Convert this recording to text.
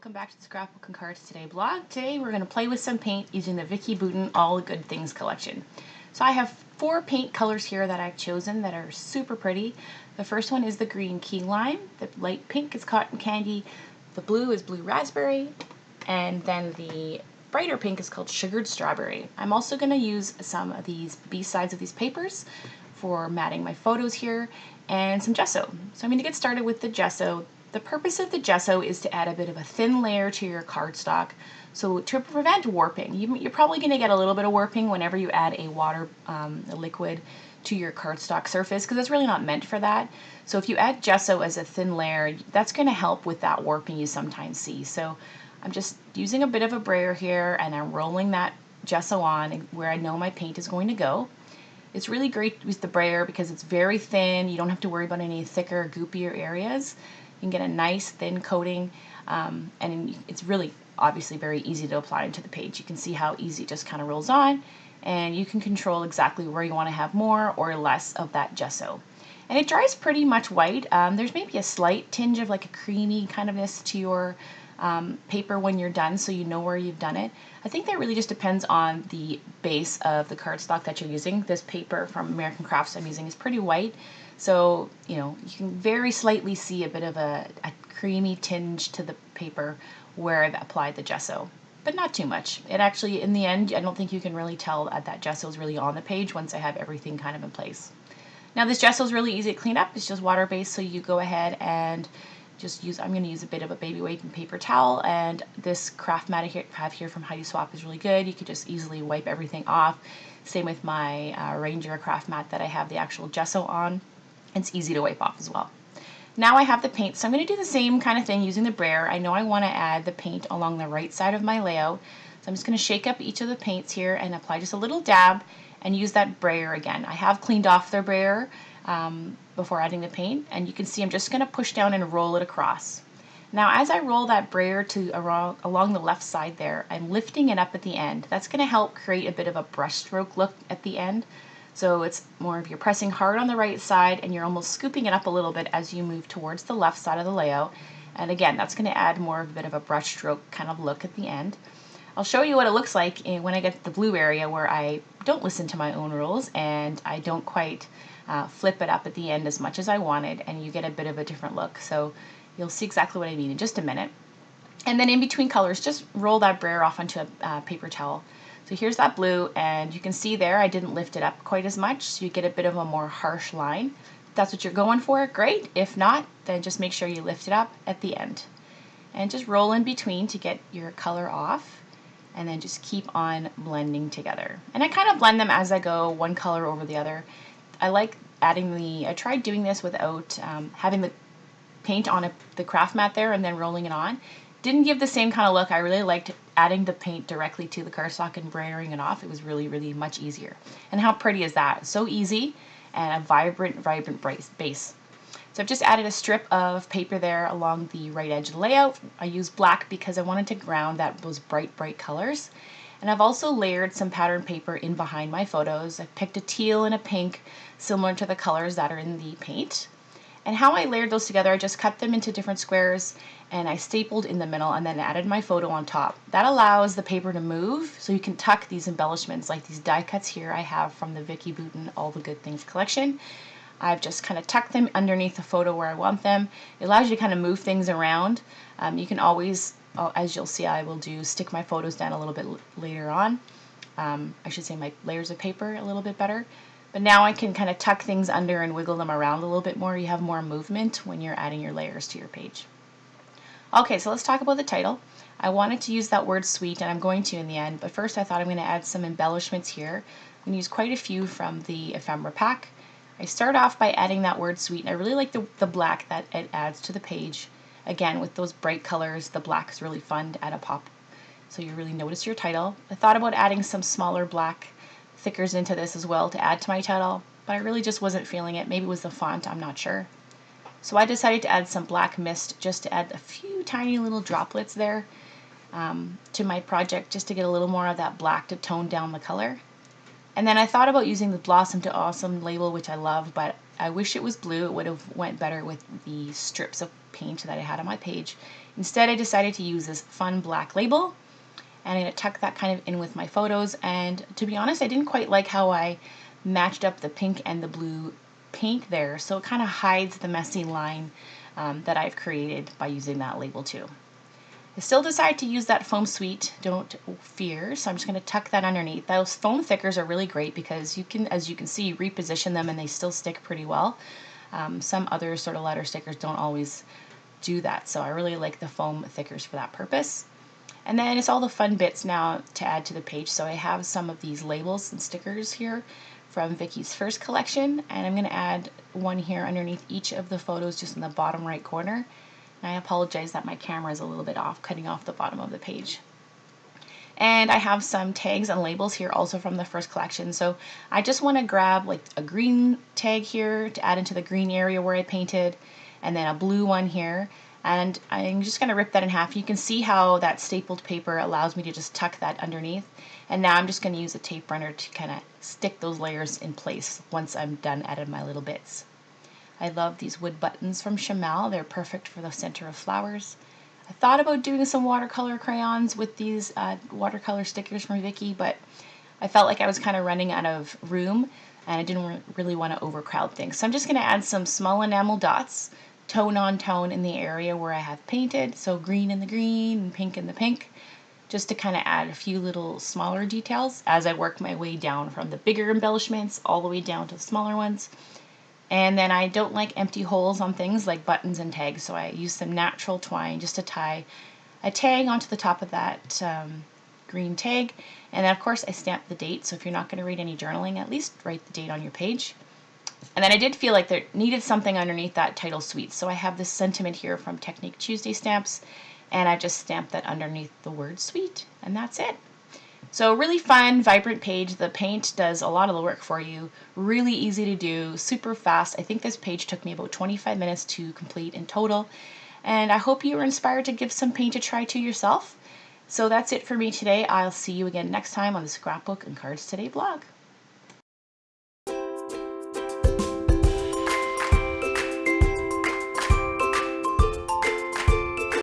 welcome back to the Scrapbook and Cards Today blog. Today we're going to play with some paint using the Vicki Boutin All the Good Things collection. So I have 4 paint colors here that I've chosen that are super pretty. The first one is the green key lime, the light pink is cotton candy, the blue is blue raspberry, and then the brighter pink is called sugared strawberry. I'm also going to use some of these B-sides of these papers for matting my photos here and some gesso. So I'm going to get started with the gesso. The purpose of the gesso is to add a bit of a thin layer to your cardstock, so to prevent warping. You're probably going to get a little bit of warping whenever you add a liquid to your cardstock surface, because it's really not meant for that. So if you add gesso as a thin layer, that's going to help with that warping you sometimes see. So I'm just using a bit of a brayer here, and I'm rolling that gesso on where I know my paint is going to go. It's really great with the brayer because it's very thin. You don't have to worry about any thicker, goopier areas. You can get a nice thin coating, and it's really obviously very easy to apply into the page. You can see how easy it just kind of rolls on, and you can control exactly where you want to have more or less of that gesso. And it dries pretty much white. There's maybe a slight tinge of like a creamy kind ofness to your paper when you're done, so you know where you've done it. I think that really just depends on the base of the cardstock that you're using. This paper from American Crafts I'm using is pretty white, so you can very slightly see a bit of a creamy tinge to the paper where I've applied the gesso, but not too much. It actually, in the end, I don't think you can really tell that gesso is really on the page once I have everything kind of in place. Now this gesso is really easy to clean up. It's just water based, so you go ahead and I'm going to use a bit of a baby wipe and paper towel, and this craft mat I have here from Heidi Swapp is really good. You could just easily wipe everything off. Same with my Ranger craft mat that I have the actual gesso on. It's easy to wipe off as well. Now I have the paint, so I'm going to do the same kind of thing using the brayer. I know I want to add the paint along the right side of my layout, so I'm just going to shake up each of the paints here and apply just a little dab and use that brayer again. I have cleaned off the brayer before adding the paint, and you can see I'm just going to push down and roll it across. Now as I roll that brayer along the left side there, I'm lifting it up at the end. That's going to help create a bit of a brush stroke look at the end. So it's more of you're pressing hard on the right side and you're almost scooping it up a little bit as you move towards the left side of the layout. And again, that's going to add more of a bit of a brush stroke kind of look at the end. I'll show you what it looks like when I get to the blue area where I don't listen to my own rules and I don't quite flip it up at the end as much as I wanted, and you get a bit of a different look. So you'll see exactly what I mean in just a minute. And then in between colors, just roll that brayer off onto a paper towel. So here's that blue, and you can see there I didn't lift it up quite as much, so you get a bit of a more harsh line. If that's what you're going for, great. If not, then just make sure you lift it up at the end. And just roll in between to get your color off, and then just keep on blending together. And I kind of blend them as I go, one color over the other. I like I tried doing this without having the paint on the craft mat there and then rolling it on. Didn't give the same kind of look. I really liked adding the paint directly to the cardstock and brayering it off. It was really, really much easier. And how pretty is that? So easy, and a vibrant base. So I've just added a strip of paper there along the right edge of the layout. I used black because I wanted to ground those bright, bright colors. And I've also layered some pattern paper in behind my photos. I picked a teal and a pink, similar to the colors that are in the paint. And how I layered those together, I just cut them into different squares and I stapled in the middle and then added my photo on top. That allows the paper to move, so you can tuck these embellishments like these die cuts here I have from the Vicki Boutin All the Good Things collection. I've just kind of tucked them underneath the photo where I want them. It allows you to kind of move things around. You can always, as you'll see, I will stick my photos down a little bit later on. I should say my layers of paper a little bit better. But now I can kind of tuck things under and wiggle them around a little bit more. You have more movement when you're adding your layers to your page. Okay, so let's talk about the title. I wanted to use that word sweet, and I'm going to in the end, but first I thought I'm going to add some embellishments here. I'm going to use quite a few from the ephemera pack. I start off by adding that word sweet, and I really like the black that it adds to the page. Again, with those bright colors, the black is really fun to add a pop, so you really notice your title. I thought about adding some smaller black thickers into this as well to add to my title, but I really just wasn't feeling it. Maybe it was the font, I'm not sure. So I decided to add some black mist just to add a few tiny little droplets there to my project, just to get a little more of that black to tone down the color. And then I thought about using the Blossom to Awesome label, which I love, but I wish it was blue. It would have went better with the strips of paint that I had on my page. Instead, I decided to use this fun black label, and I'm going to tuck that kind of in with my photos. And to be honest, I didn't quite like how I matched up the pink and the blue paint there, so it kind of hides the messy line that I've created by using that label too. I still decide to use that foam suite, don't fear, so I'm just going to tuck that underneath. Those foam thickers are really great because you can, as you can see, reposition them and they still stick pretty well. Some other sort of letter stickers don't always do that, so I really like the foam thickers for that purpose. And then it's all the fun bits now to add to the page. So I have some of these labels and stickers here from Vicky's first collection, and I'm going to add one here underneath each of the photos just in the bottom right corner. And I apologize that my camera is a little bit off, cutting off the bottom of the page. And I have some tags and labels here also from the first collection. So I just want to grab like a green tag here to add into the green area where I painted, and then a blue one here. And I'm just going to rip that in half. You can see how that stapled paper allows me to just tuck that underneath. And now I'm just going to use a tape runner to kind of stick those layers in place once I'm done adding my little bits. I love these wood buttons from Chamel. They're perfect for the center of flowers. I thought about doing some watercolor crayons with these watercolor stickers from Vicky, but I felt like I was kind of running out of room and I didn't really want to overcrowd things. So I'm just going to add some small enamel dots, tone on tone in the area where I have painted. So green in the green and pink in the pink, just to kind of add a few little smaller details as I work my way down from the bigger embellishments all the way down to the smaller ones. And then I don't like empty holes on things like buttons and tags, so I use some natural twine just to tie a tag onto the top of that green tag. And then of course I stamp the date, so if you're not going to read any journaling, at least write the date on your page. And then I did feel like there needed something underneath that title suite, so I have this sentiment here from Technique Tuesday Stamps, and I just stamped that underneath the word suite, and that's it. So really fun, vibrant page. The paint does a lot of the work for you. Really easy to do, super fast. I think this page took me about 25 minutes to complete in total. And I hope you were inspired to give some paint a try to yourself. So that's it for me today. I'll see you again next time on the Scrapbook and Cards Today blog.